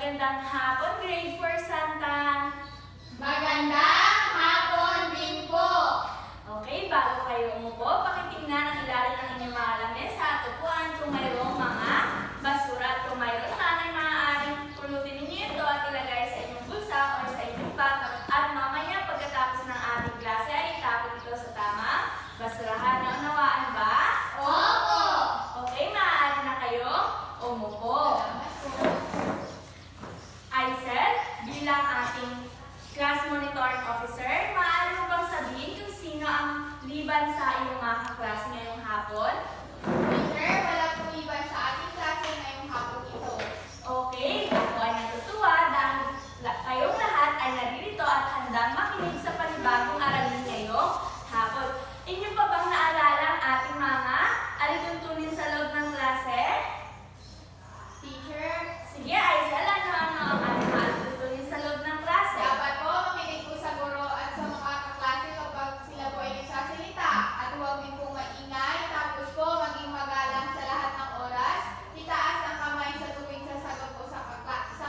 Magandang hapon, grade 4 Santan. Magandang hapon din po. Okay, bago kayo umupo, pakitingnan ang ilalim ng inyong mga lamesa at upuan kung mayroong mga basura at kung mayroon man ay maaaring pulutin ninyo ito at ilagay sa inyong bulsa o sa inyong bag at mamaya pagkatapos ng ating klase ay itapon ito sa tamang basurahan. Naunawaan ba? Opo. Okay, maaari na kayo umupo. Aisel, bilang ating class monitoring officer, maaari mo bang sabihin kung sino ang liban sa iyong mga kaklase ngayong hapon? Teacher, wala pong iban sa ating klase ngayong hapon ito. Okay, ako ay natutuwa dahil kayong lahat ay naririto at handang makinig sa panibagong aralin ngayong hapon. Inyo pa bang naalala ang ating mga alituntunin sa loob ng klase? Teacher, Sige, Aisel, ano ang ating mga alituntunin sa loob ng klase? dapat po makinig po sa guro at sa mga kaklase kapag sila po ay nagsasalita. At huwag din po maingay, tapos po maging magalang sa lahat ng oras. Itaas ang kamay sa tuwing sasagot po sa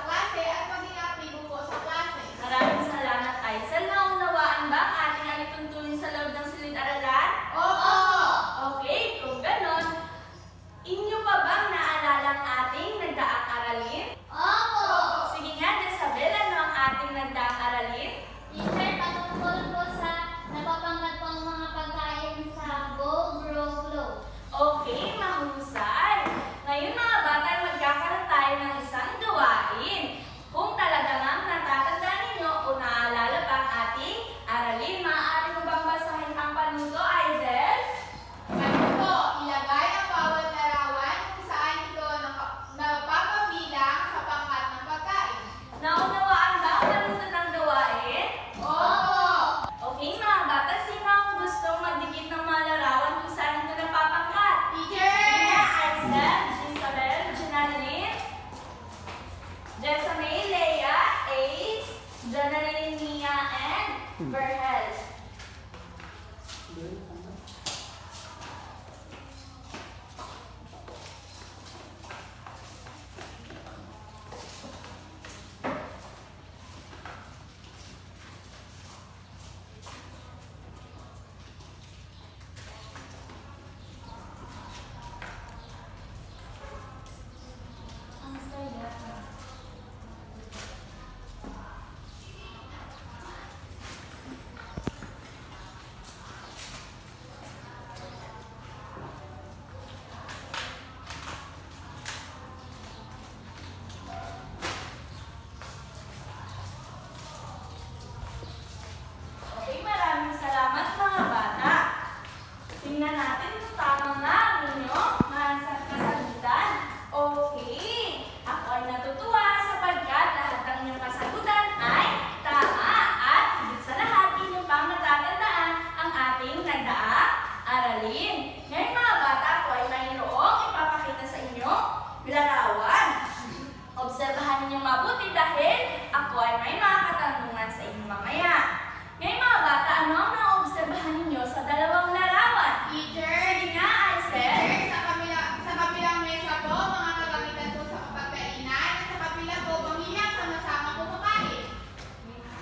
klase at maging aktibo po sa klase. Maraming salamat, Aisel. Naunawaan ba ang ating alituntunin sa loob ng silid-aralan? Opo! Okay, kung ganon, inyo pa bang naalala ang ating nagdaang aralin? Opo! Sige nga, Jezabel, ano ang ating nagdaang aralin? Teacher, patungkol po sa napapanggap po ang mga pagkain sa Go, Grow, Glow. Okay, mahusay. Ngayon mga bata, magkakaroon tayo ng isang gawain. Kung talaga nga natatandaan ninyo o naalala pa ang ating aralin, maaari mo bang basahin ang panuto, Aisel? Ganito po, ilagay ang bawat larawan kung saan ito napapabilang sa pangkat ng pagkain. Naunawaan ba ang panuto ng gawain? Opo! Okay mga bata, sino ang gustong magdikit ng mga larawan kung saan ito napapangkat? Teacher! Sina Aisel, Isabel, Janalyn, Jessamay, Leia, Ace, Janalyn, Nia, and Verhel. Ang saya. Okay, maraming salamat mga bata. Tingnan natin kung tama nga ang inyong mga kasagutan. Okay, ako ay natutuwa sapagkat lahat ng inyong kasagutan ay tama at higit sa lahat inyo pang natatandaan ang ating nagdaang aralin. Ngayon mga bata, ako ay mayroong ipapakita sa inyo larawan. Obserbahan ninyong mabuti dahil ako ay may mga katanungan sa inyo mamaya. Ngayon mga bata, ano ang naobserbahan ninyo sa dalawang larawan? Teacher! Sige nga, Aisel. Teacher, sa kabilang mesa po, mga kagamitan po sa kapagkainan at sa kapila po, pamilya sama-sama kumakain.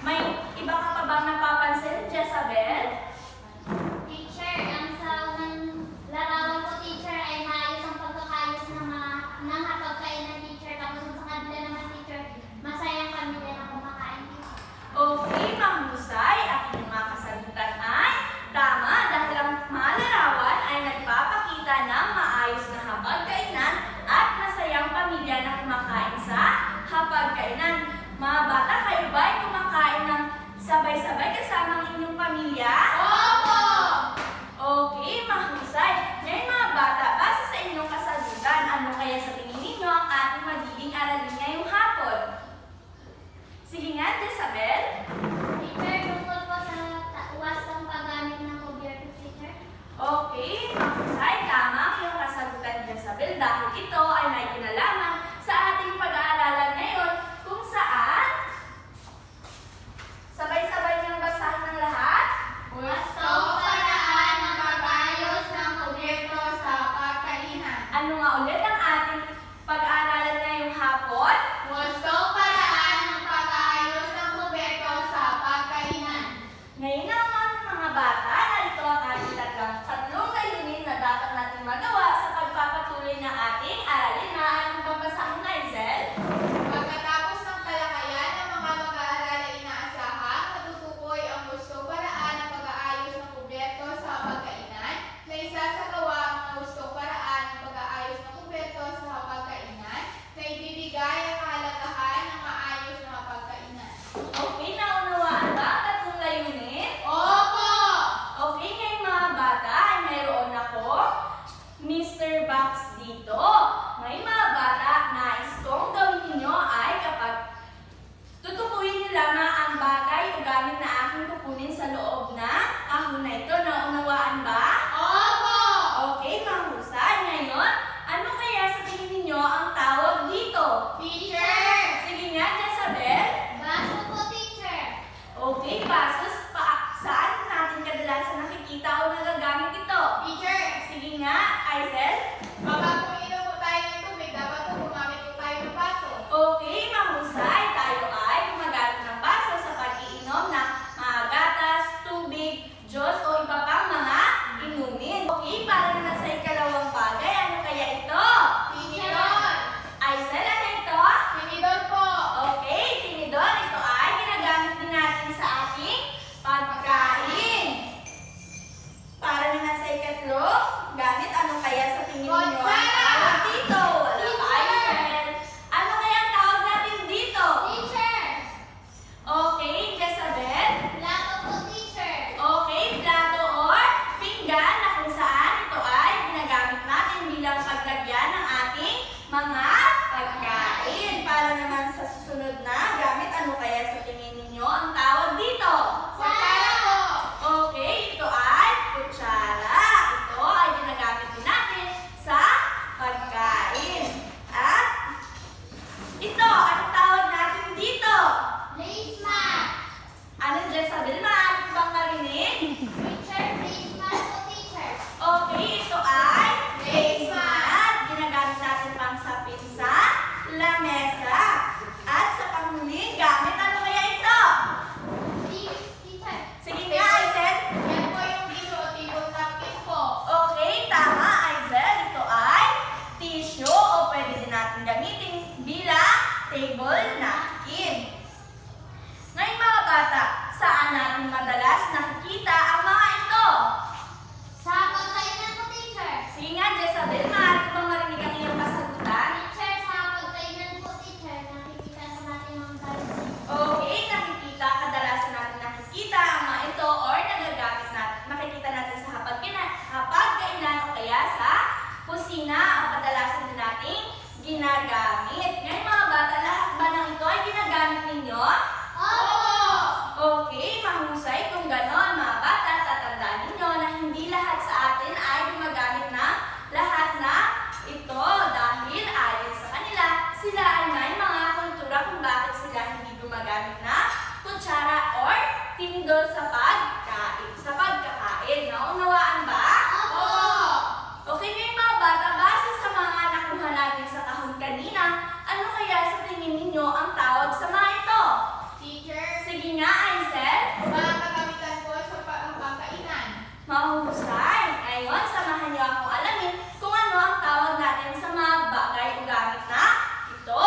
May iba ka pa bang napapansin, Jezabel? Teacher, ang sa unang larawan po, teacher, ay maayos ang pagkakayos ng hapagkainan, teacher. Tapos sa kabila naman, teacher, masayang pamilya na kumakain. Okay, susunod na gamit. Ano kaya sa tingin ninyo ang tawag dito? Kutsara po. Okay, ito ay kutsara. Ito ay ginagamit din natin sa pagkain. At ito, anong tawag natin dito? Placemat. Ano, Jezabel? Maaari ko bang marinig? Teacher, placemat po, teacher. Okay, ito ay Placemat. ginagamit natin pang sapin sa lamesa. At sa panghuling gamit, ano kaya ito? Teacher. Sige nga, Aizel. Yan po yung tissue o table napkin po. Okay, tama, Aizel. Ito ay tissue o pwede din natin gamitin bilang table napkin. Ngayon mga bata, saan natin madalas nakikita ang mga ito? Sa pagkainan po, teacher. Sige nga, Jezabel, maaari ko bang marinig ang iyong kasagutan? Teacher, sa pagkainan po, teacher. Nakikita po natin ang tayo. Okay, kadalasan natin nakikita ang mga ito or nagagamit natin, makikita natin sa hapagkainan o kaya sa kusina ang kadalasan din nating ginagamit. Ngayon mga bata, lahat ba ng ito ay ginagamit ninyo? Opo. Okay, mahusay kung gano'n mga bata, tatandaan ninyo na hindi lahat sa atin ay gumagamit ng lahat na ito dahil ayon sa kanila, sila ay may mga kultura kung bakit sila hindi gumagamit na kutsara or tindol sa pagkakain. Naunawaan ba? Opo. Okay, ngayon mga bata, base sa mga nakuha natin sa kahon kanina, ano kaya sa tingin ninyo ang tawag sa mga ito? Teacher, Sige nga, Aizel. mga kagamitan po sa pangkainan. Mahusay. Ngayon, samahan niyo akong alamin kung ano ang tawag natin sa mga bagay o gamit na ito.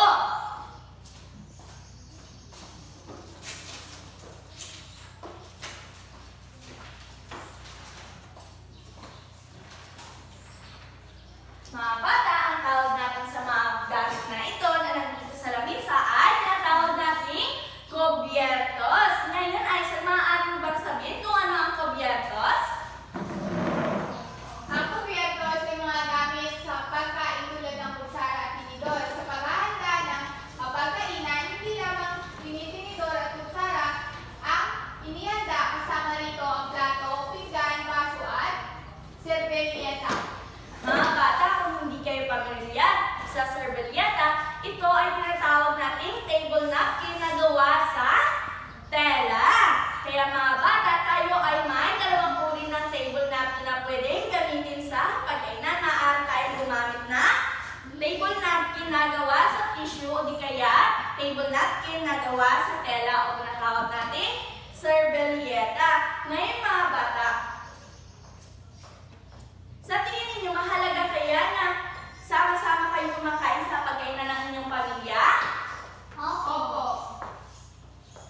Mga bata, ang tawag natin sa mga gamit na ito na nandito sa lamesa ay tinatawag nating kobyertos. Ngayon ay sa maaari mo bang sabihin kung ano ang kobyertos? Ang kubiertos ay mga gamit sa pagkain tulad ng kutsara at tinidor. Sa paghahanda ng pagkainan, hindi lamang tinitinidor at kutsara ang inihanda, kasama rito ang plato, pinggan, baso at servelyeta. Mga bata, kung hindi kayo pamilyar sa servelyeta, ito ay tinatawag nating table napkin na gawa sa tela. Kaya mga bata, tayo ay may dalawang uri ng table napkin na pwedeng gamitin sa pagkainan. Maaari tayong gumamit na table napkin na gawa sa tissue o di kaya table napkin na gawa sa tela o tinatawag nating servelyeta. Ngayon mga bata, sa tingin ninyo, mahalaga kaya na sama-sama kayo kumakain sa pagkainan ng inyong pamilya? Opo.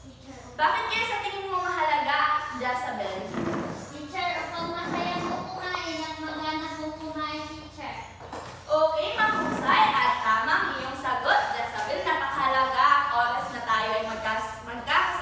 Teacher. Bakit kaya sa tingin mo mahalaga, Jezabel? Teacher, upang masaya po kumain at magana po kumain, teacher. Okay, mahusay at tamang iyong sagot, Jezabel. Napakahalaga ang oras na tayo ay magkakasama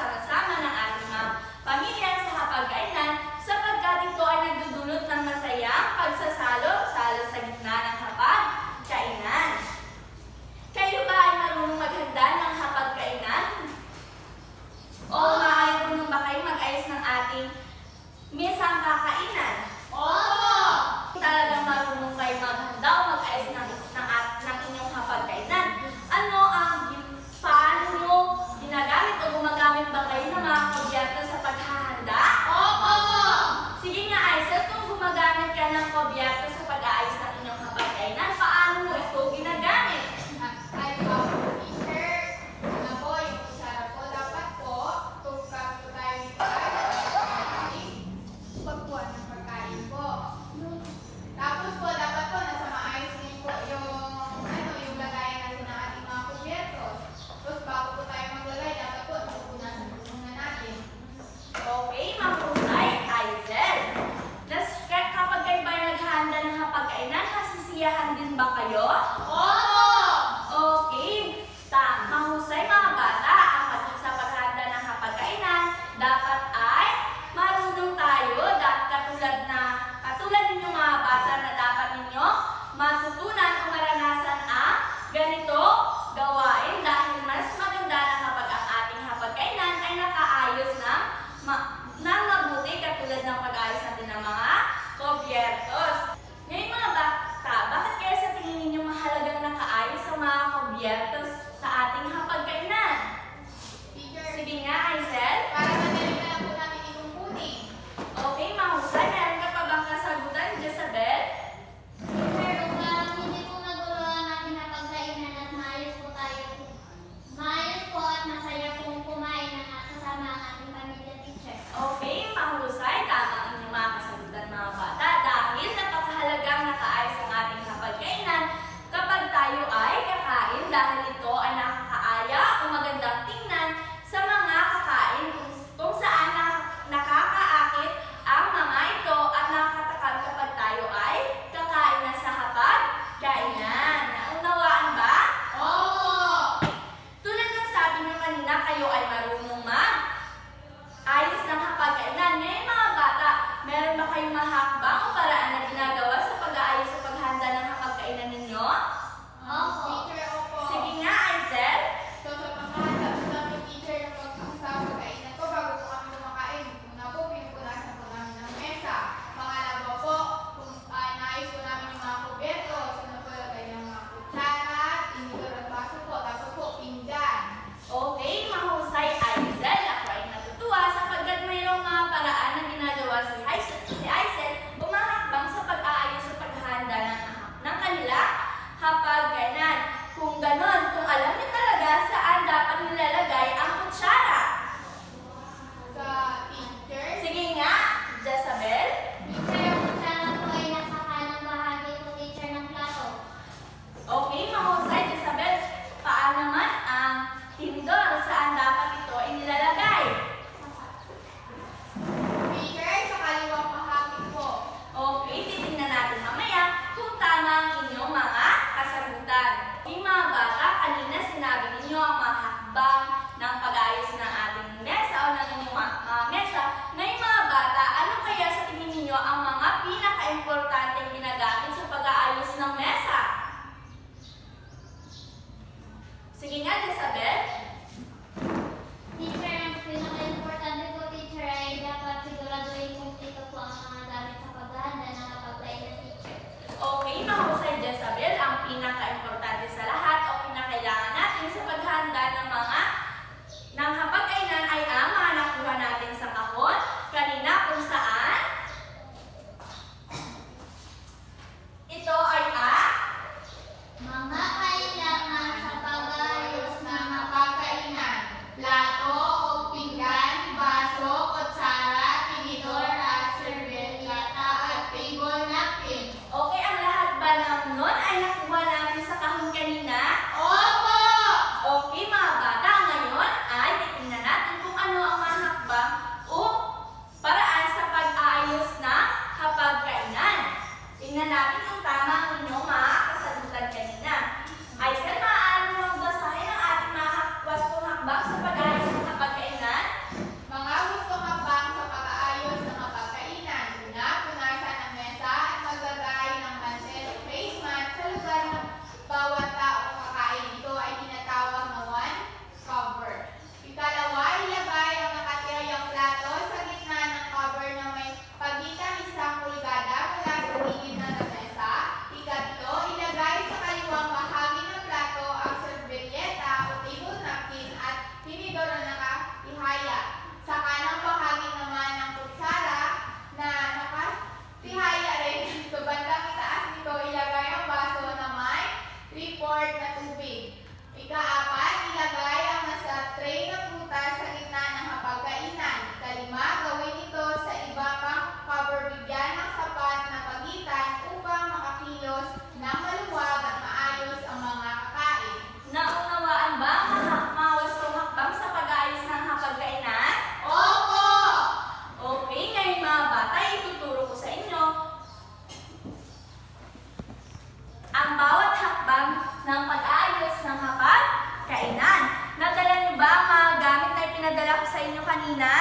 kanina?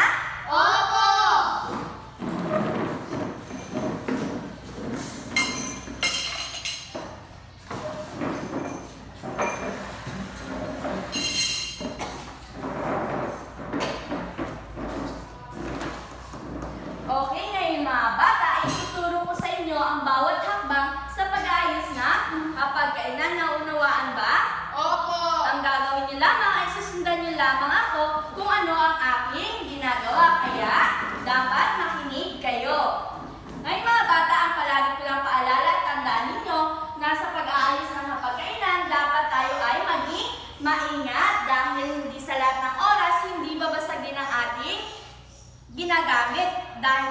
Opo! Okay, ngayon mga bata, ituturo ko sa inyo ang bawat hakbang sa pag-aayos na kapag kainan. Naunawaan ba? Opo! Ang gagawin niyo lamang ay susundan niyo lamang ako kung ano ang aking ginagawa. Kaya, dapat makinig kayo. Ngayon mga bata, ang palagi ko lang paalala at tandaan ninyo na sa pag-aayos ng hapagkainan, dapat tayo ay maging maingat dahil hindi sa lahat ng oras hindi babasagin ang ating ginagamit. Dahil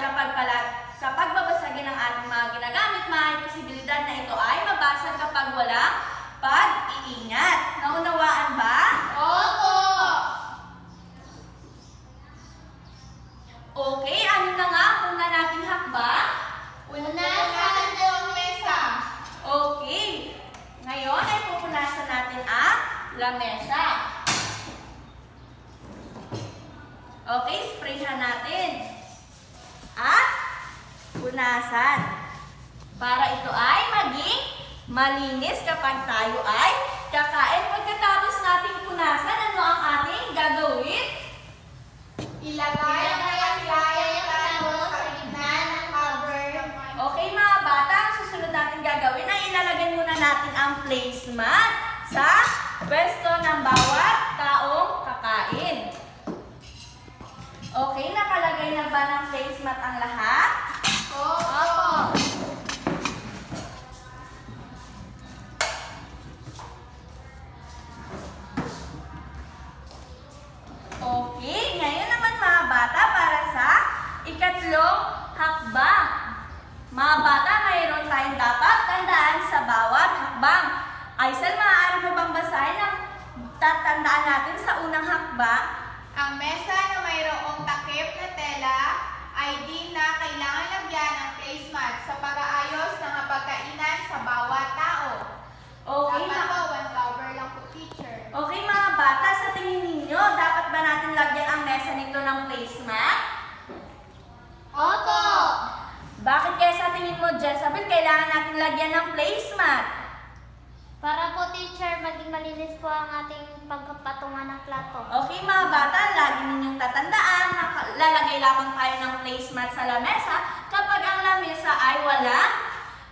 kapag babasagin ang ating mga ginagamit, may posibilidad na ito ay mabasag kapag walang pag-iingat. Naunawaan ba? Opo! Okay, ano na nga ang una nating hakbang? Punasan po ang mesa. Okay. Ngayon ay pupunasan natin ang lamesa. Okay, sprayhan natin. At punasan. Para ito ay maging malinis kapag tayo ay kakain. Pagkatapos nating punasan, ano ang ating gagawin? Ilagay ang nakalayang plato sa gitna ng cover. Okay mga bata, ang susunod natin gagawin ay ilalagay muna natin ang placemat sa pwesto ng bawat taong kakain. Okay, nakalagay na ba ng placemat ang lahat? Opo! Okay, ngayon naman mga bata para sa ikatlong hakbang. Mga bata, mayroon tayong dapat tandaan sa bawat hakbang. Aisel, maaari mo bang basahin ang tatandaan natin sa unang hakbang? Ang mesa na mayroong takip na tela ay di na kailangan lagyan ng placemat sa pag-aayos ng hapagkainan sa bawat tao. Okay, Dapat po, one cover lang po, teacher. okay mga bata, sa tingin ninyo, dapat ba natin lagyan ang mesa nito ng placemat? Opo! Bakit kaya sa tingin mo, Jezabel, kailangan natin lagyan ng placemat? Para po teacher, maging malinis po ang ating pagpapatungan ng plato. Okay mga bata, lagi ninyong tatandaan na lalagay lamang tayo ng placemat sa lamesa kapag ang lamesa ay walang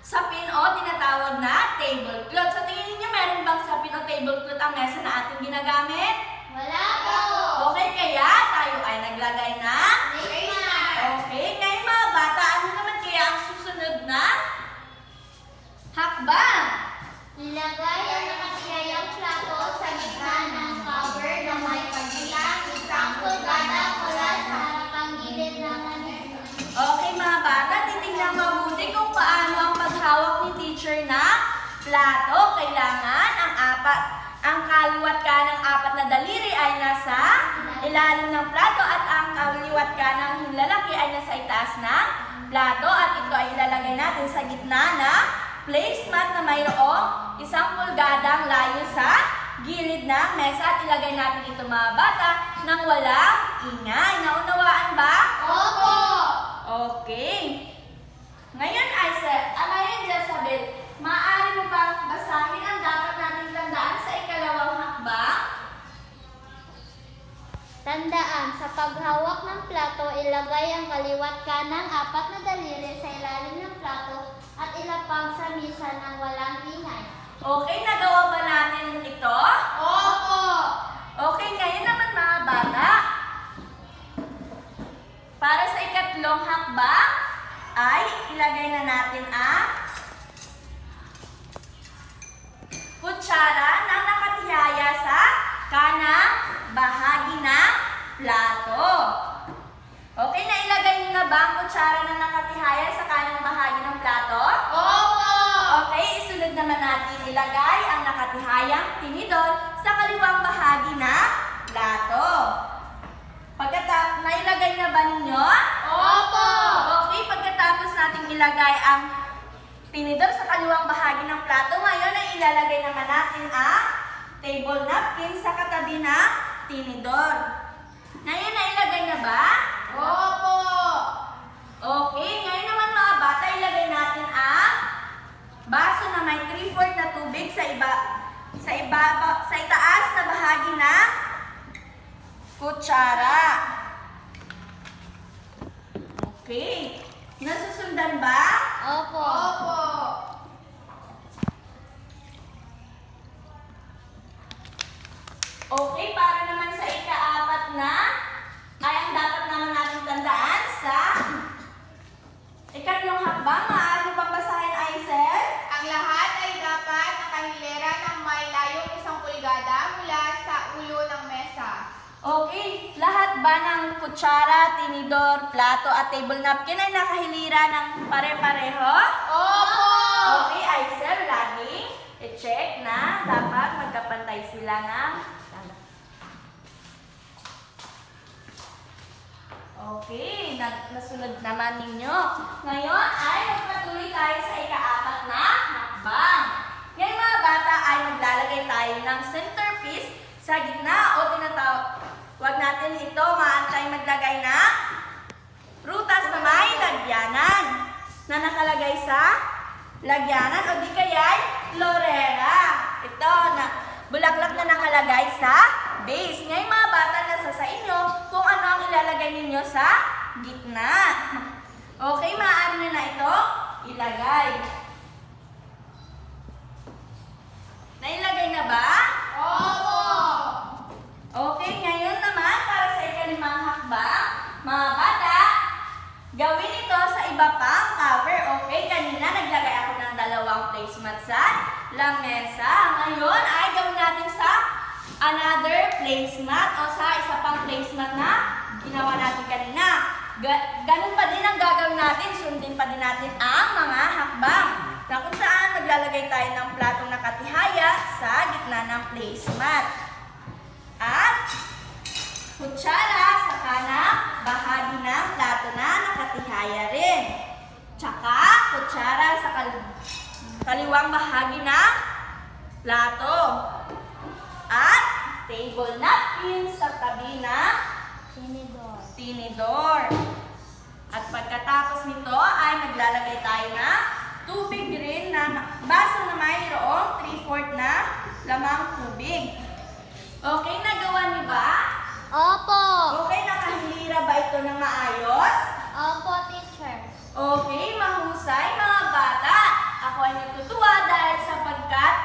sapin o tinatawag na tablecloth. Sa tingin ninyo, meron bang sapin o tablecloth ang mesa na ating ginagamit? Wala po! Okay, kaya tayo ay naglagay ng Placemat! okay. Ngayon mga bata, ano naman kaya ang susunod na hakbang? Ilagay ang nakatiyayang plato sa gitna ng cover na may pagbilang isang pulgada mula sa harapang gilid ng lamesa. Okay mga bata, titignan mabuti kung paano ang paghawak ni teacher na plato. Kailangan ang kaliwat kanang apat na daliri ay nasa ilalim ng plato at ang kaliwat kanang hinlalaki ay nasa itaas ng plato at ito ay ilalagay natin sa gitna na placemat na mayroong isang pulgadang layo sa gilid ng mesa at ilagay natin ito mga bata nang walang ingay. Naunawaan ba? Opo! Okay. Ngayon, ngayon, Jezabel, maaari mo bang basahin ang dapat nating tandaan sa ikalawang hakbang? Tandaan, sa paghawak ng plato, ilagay ang kaliwat kanang apat na daliri sa ilalim ng plato at ilapag sa misa ng walang ingay. Okay, nagawa ba natin ito? Opo! Okay, ngayon naman mga bata, para sa ikatlong hakbang, ay ilagay na natin ang kutsara na nakatihaya sa kanang bahagi ng plato. Okay, nailagay niyo na ba ang kutsara na nakatihaya sa kanang bahagi ng plato? Opo! Okay, isunod naman natin ilagay ang nakatihayang tinidor sa kaliwang bahagi ng plato. Nailagay na ba ninyo? Opo! Okay, pagkatapos natin ilagay ang tinidor sa kaliwang bahagi ng plato, ngayon ay ilalagay naman natin ang table napkin sa katabi ng tinidor. Ngayon na ilagay na na ba? Opo! Okay, ngayon naman mga bata, ilagay natin ang baso na may 3/4 na tubig sa itaas na bahagi ng kutsara. Okay. Nasusundan ba? Opo. Opo! Okay, para naman sa ika-4 na, ay ang dapat naman natin tandaan sa ikatlong hakbang. Maaari mo bang basahin, Aisel? Ang lahat ay dapat nakahilera ng may layong 1 pulgada mula sa ulo ng mesa. Okay, lahat ba ng kutsara, tinidor, plato at table napkin ay nakahilira ng pare-pareho? Opo! Okay, Aisel, laging i-check na dapat magkapantay sila ng okay, nasunod naman ninyo. Ngayon ay magpatuloy tayo sa ika-4 na hakbang. Ngayon mga bata ay maglalagay tayo ng centerpiece sa gitna o tinatawag natin ito, maantay maglagay ng prutas na may lagyanan na nakalagay sa lagyanan o di kaya'y florera. Ito na bulaklak na nakalagay sa base. Ngayon mga bata, nasa sa inyo kung ano ang ilalagay ninyo sa gitna. Okay, maaari nyo na ito ilagay. Nailagay na ba? Opo! Okay, ngayon naman para sa ika-5 hakbang, mga bata, gawin ito sa iba pang cover. Okay, kanina naglagay ako ng 2 placemat sa lamesa. Ngayon ay gawin natin sa another placemat o sa isa pang placemat na ginawa natin kanina. Ganun pa din ang gagawin natin. Sundin pa din natin ang mga hakbang na kung saan maglalagay tayo ng platong nakatihaya sa gitna ng placemat. At kutsara sa kanang bahagi ng plato na nakatihaya rin. Tsaka kutsara sa kaliwang bahagi ng plato. At table napkin sa tabi ng tinidor. At pagkatapos nito ay maglalagay tayo ng tubig rin na baso na mayroong 3/4 na lamang tubig. Okay, nagawa niyo ba? Opo. Okay, nakahilira ba ito ng maayos? Opo, teacher. Okay, mahusay mga bata. Ako ay natutuwa dahil sapagkat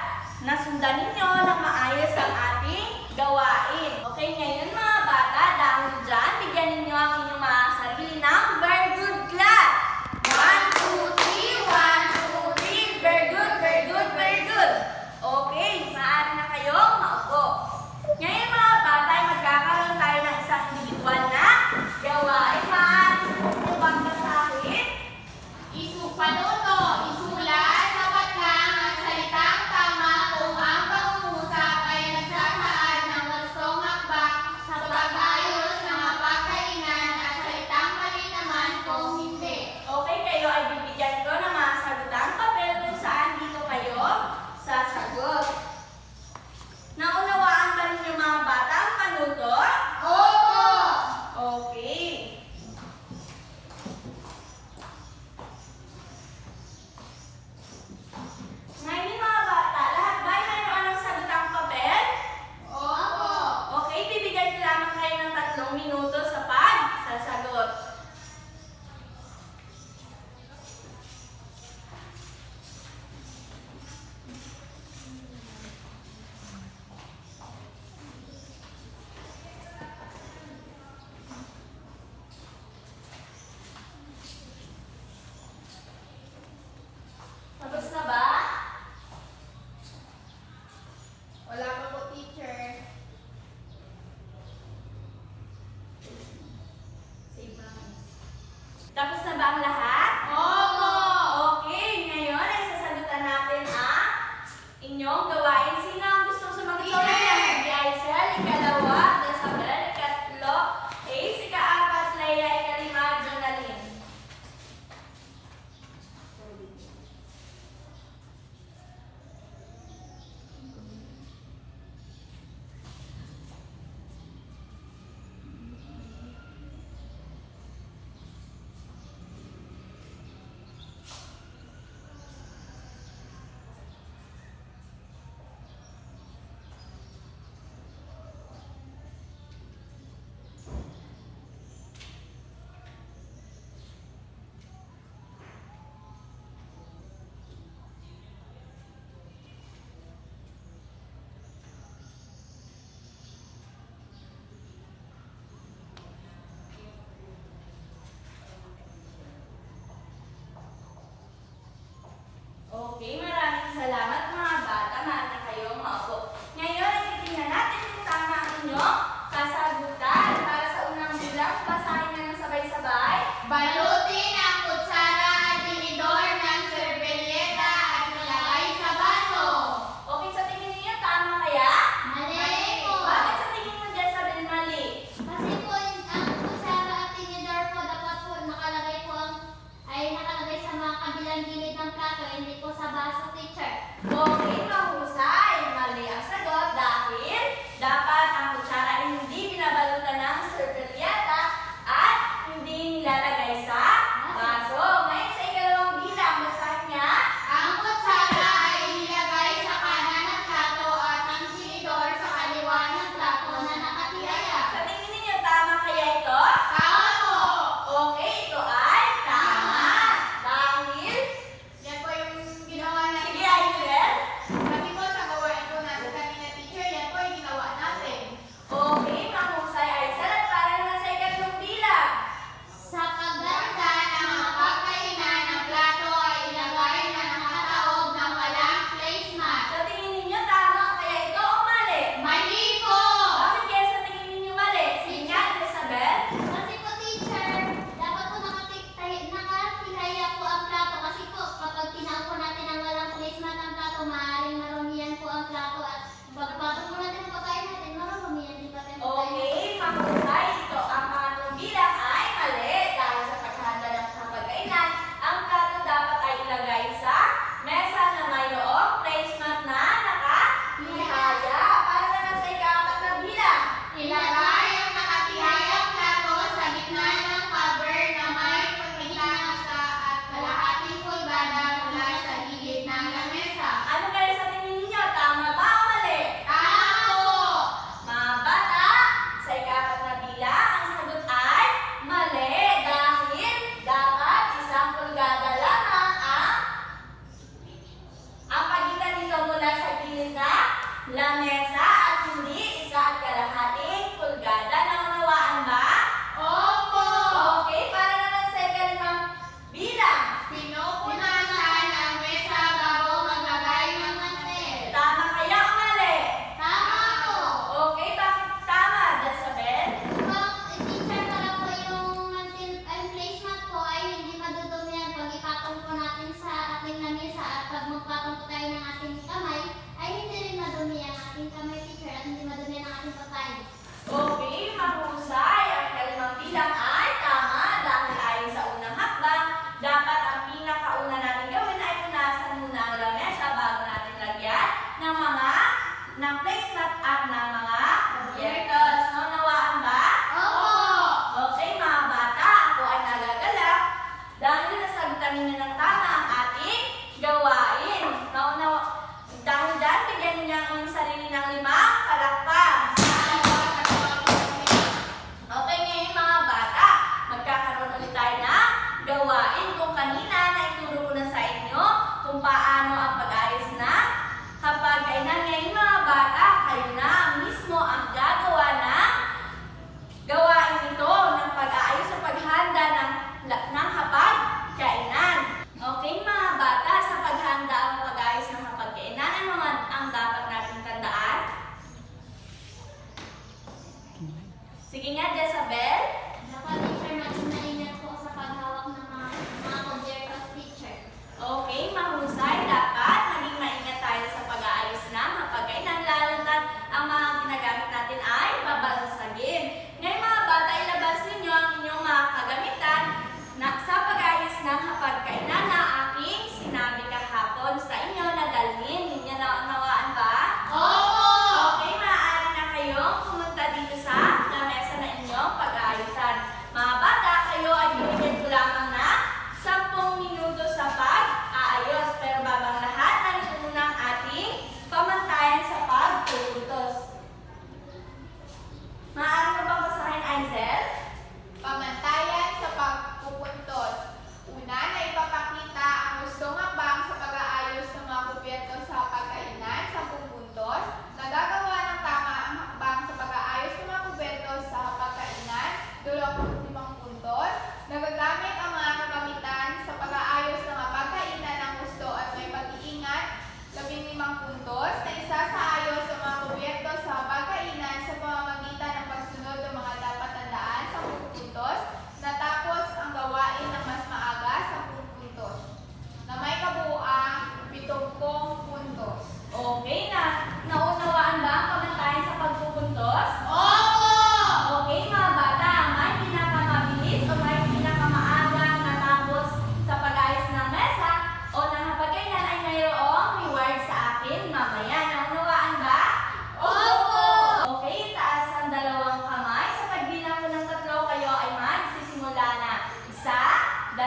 nasundan ninyo ng maayos ang ating gawain. Okay, ngayon mga bata, dahil dyan, bigyan ninyo ang inyong mga sarili ng very good clap. 1, 2, 3, 1, 2, 3. Very good, very good, very good. Okay, maaari na kayong maupo. Ngayon mga bata, ay magkakaroon tayo ng isang individual na gawain. Maaari mo bang basahin? Panuno, isulat sapat lang ang salitang tama kung ang pangungusap ay nagsasaad ng wastong hakbang sa pag-ayos ng mapagkainan at salitang mali naman kung hindi. Okay, kayo ay bibigyan ko ng mga sagutang papel kung saan dito kayo sasagot. Naunawaan ba ninyo mga bata ang panuto? Opo! Okay. Ngayon mga bata, lahat ba ay mayroon ng sagutang papel? Opo! Okay, bibigyan ko lamang kayo ng 3 minuto sa pagsasagot. Tapos na ba? Wala pa po, teacher. Tapos na ba ang lahat? Opo! Okay, ngayon ay sasagutan natin ang inyong gawain. Sino ang gustong sumagot sa una? Si Aisel, ika-2, Isabel, ika-3, Ace, ika-4, Leia, ika-5, Jonalyn. Sige nga, Jezabel. Dapat teacher, maging maingat po sa paghawak ng mga kubyertos, teacher. Okay, mahusay. Dapat maging maingat tayo sa pag-aayos ng hapagkainan, lalo na ang mga ginagamit natin ay babasagin. Ngayon mga bata, ilabas ninyo ang inyong mga kagamitan sa pag-aayos ng hapagkainan na aking sinabi kahapon sa inyo na dalhin. Ninyo naunawaan ba? Okay, maaari na kayong pumunta dito sa lamesa na inyong pag-aayusan. Mga bata, kayo ay bibigyan ko lamang na 10 minuto sa pag-aayos. Pero babang lahat, narito muna ang ating pamantayan sa pagpupuntos. Maaari mo bang basahin, Aizel? Pamantayan sa pagpupuntos. Una, na ipapakita ang gustong hakbang sa pag-aayos ng mga kubyertos sa pagkainan sa puntos. Nagagawa ng tama ang hakbang sa pag-aayos ng mga kubyertos sa pagkainan, 25 puntos. Nagagamit ang mga kagamitan sa pag-aayos ng mga pagkainan ng gusto at may pag-iingat, 15 puntos. Na isa sa ayos ng mga kubyertos sa pagkainan sa pamamagitan ng pagsunod ng mga dapat tandaan sa puntos. Natapos ang gawain ng mas maaga sa puntos, na may kabuuang 70 puntos. Okay, naunawaan ba ang pamantayan sa pagpupuntos? Okay, mga bata, may pinakamabilis o may pinakamaagang natapos sa pag-ayos ng mesa o ng hapagkainan ay mayroong reward sa akin mamaya. Naunawaan ba? Okay, taas ang 2 kamay. Sa pagbilang ko ng 3, kayo ay magsisimula na. 1, 2, 3.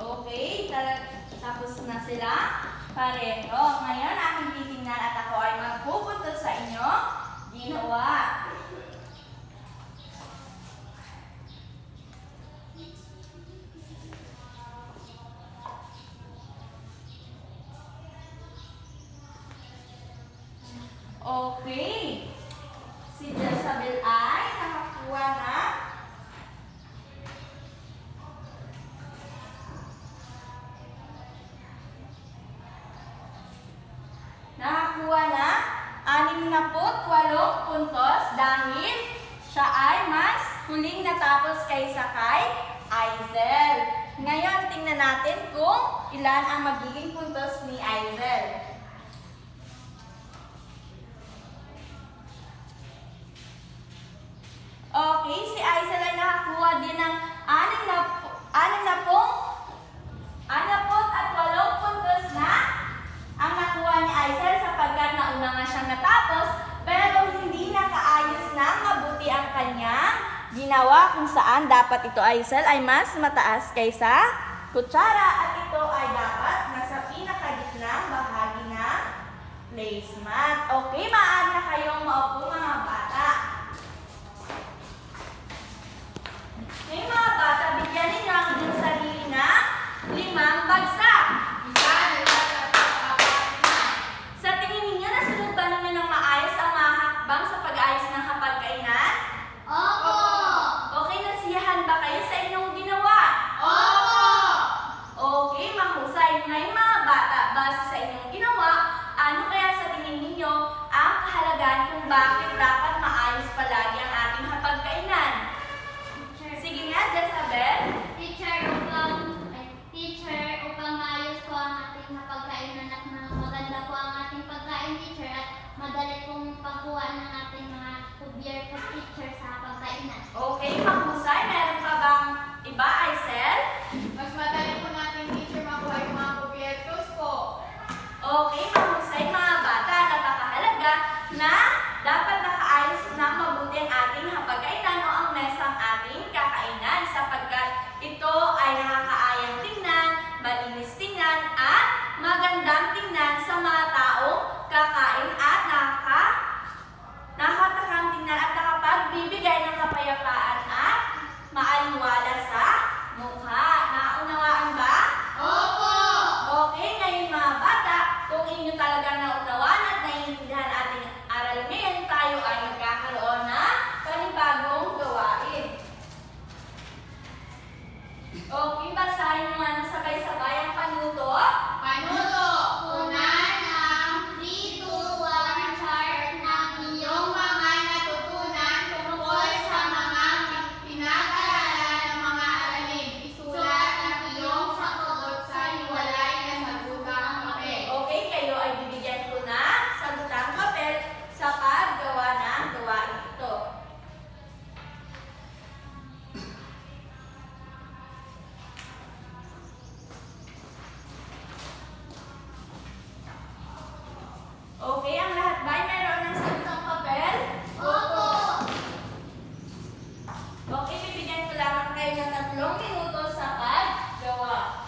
Okay, tapos na sila. Pareho. Ngayon, aking titingnan at ako ay magpupuntos sa inyo. Ginawa. Okay. Si Jezabel ay nakakuha na nakakuha na 68 puntos dahil siya ay mas huling natapos kaysa kay Aizel. Ngayon, tingnan natin kung ilan ang magiging puntos ni Aizel. Okay, si Aizel ay nakakuha din ng 68 puntos na ang nakuha ni Aizel sapagkat nauna nga siyang natapos pero hindi nakaayos ng mabuti ang kanyang ginawa kung saan dapat ito Aizel ay mas mataas kaysa kutsara at ito ay dapat nasa pinakagitnang bahagi ng placemat. Okay, maaari na kayong maupo mga bata. Ngayon mga bata, Okay, basahin mo nga ng sabay-sabay ang panuto. Panuto, unan ang 3, 2, 1 chart ng inyong mga natutunan tungkol sa mga pinag-aralan ng mga aralin. Isulat ang iyong sagot sa hiwalay na sagutang papel. Okay, kayo ay bibigyan ko na sagutang papel sa paggawa ng gawain ito. Okay, ang lahat ba ay mayroon ng sagutang papel? Opo! Okay, bibigyan ko lamang kayo ng 3 minuto sa paggawa.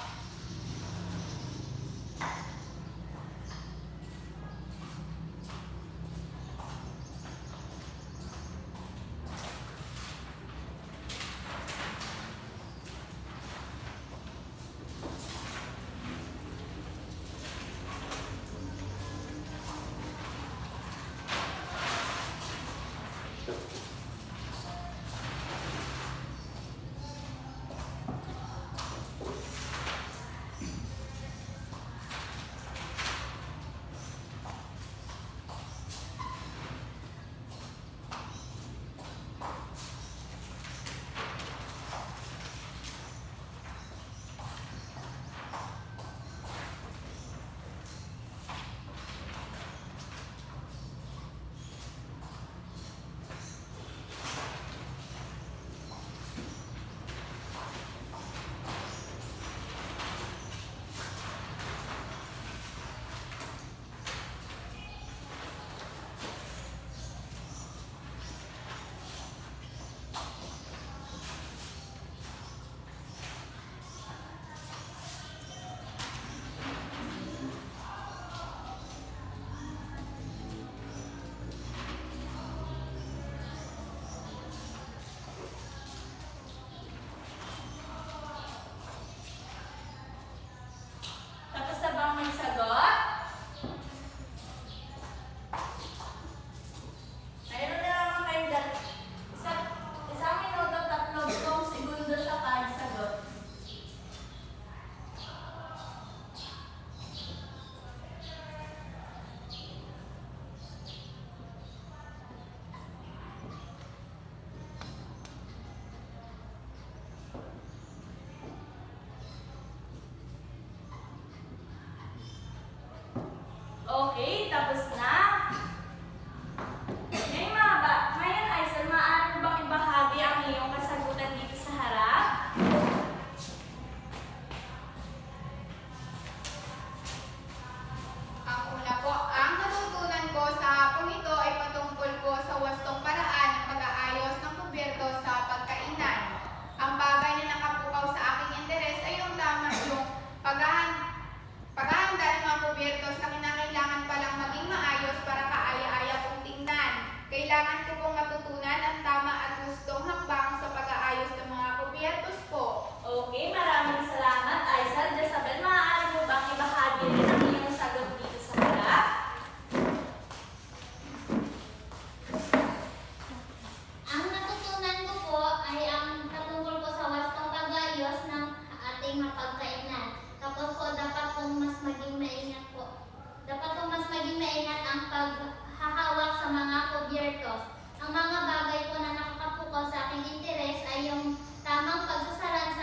Tapos na bang may sagot? Mayroon na lamang kayong isang minuto, 30 segundo sa pagsagot. Okay, tapos na. Ngayon, Aisel, maaari mo bang ibahagi ang iyong kasagutan dito sa harap? Ang una po, ang natutunan ko sa hapong ito ay patungkol po sa wastong paraan ng pag-aayos ng kubyerto sa pagkainan. Ang bagay na nakapukaw sa aking interes ay yung paghahanda ng mga kubyertos na kinakailangan palang maging maayos para kaaya-aya kong tingnan. Kailangan ko pong matutunan ang tama at gustong hakbang sa pag-aayos ng mga kubyertos po. Okay, maraming salamat, Aisel. Jezabel, maaari mo bang ibahagi rin ang iyong sagot dito sa harap? Ang natutunan ko po ay ang patungkol po sa wastong pag-ayos ng ating mapagkainan. Tapos po, dapat pong mas maging maingat po. Dapat pong mas maging maingat ang paghahawak sa mga kubyertos. Ang mga bagay po na nakakapukaw sa aking interes ay yung tamang pagsasalan